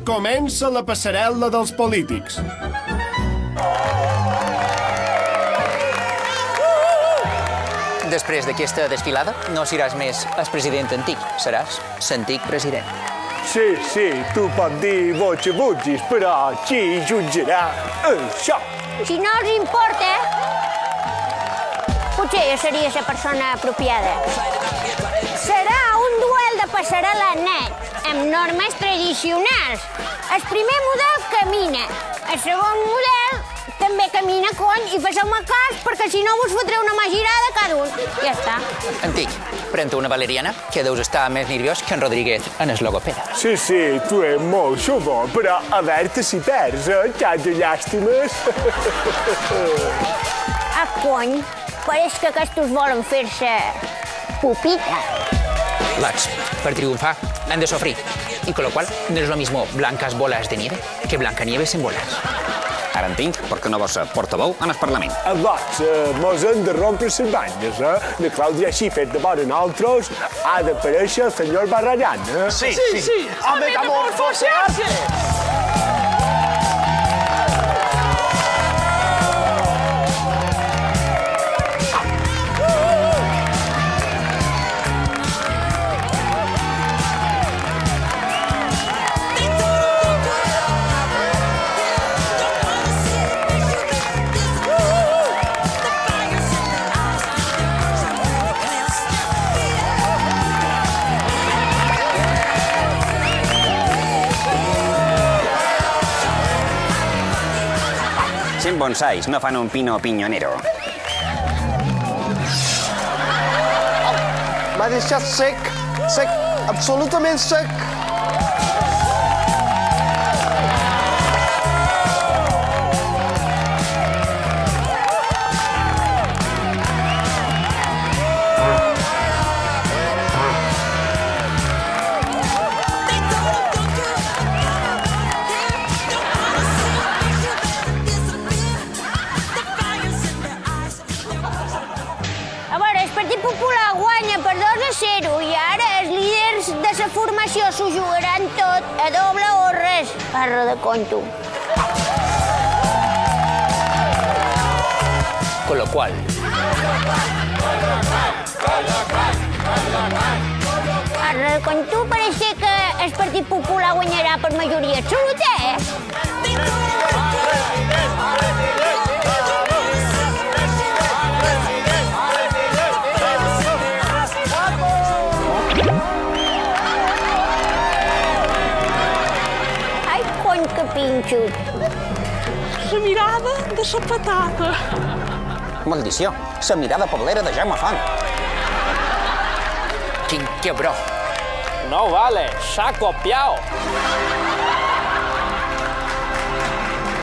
comença la passarel·la dels polítics. Després d'aquesta desfilada, no seràs més el president antic, seràs l'antic president. Sí, tu pots dir butxis, però qui jutjarà això? Si no els importa, potser jo seria la persona apropiada. Serà un duel de passarel·la net, amb normes tradicionals. El primer model camina, el segon model també camina, cony, i passeu-me cas, perquè si no vos fotré una mà girada cada un. Ja està. Antic, pren-te una valeriana, que deus estar més nerviós que en Rodríguez en el logopeda. Sí, tu ets molt xubó, però a veure si perds, que de llàstimes. Ah, cony, pareix que aquests volen fer-se pupita. Lax, per triunfar han de sofrir, y con lo cual no es lo mismo blancas bolas de nieve que Blancanieves en bolas. Ara entenc per què no vols ser portaveu en el Parlament. Abans, mos hem de rompre les banyes, La Clàudia així fet de vora nosaltres ha d'aparèixer el senyor Barragán, Sí. ¡A metamorfosearse! Sent bonsais no fan un pino pinyonero. M'ha deixat sec, absolutament sec. A veure, el Partit Popular guanya per 2-0 i ara els líders de la formació s'ho jugaran tot a doble o res. Parra de conto. Con lo cual, Parra de conto pareix que el Partit Popular guanyarà per majoria absoluta, Ai, cony, que pinxo. La mirada de la patata. Maldició, la mirada poblera de Jaume Font. quin quebró. No vale, s'ha copiado.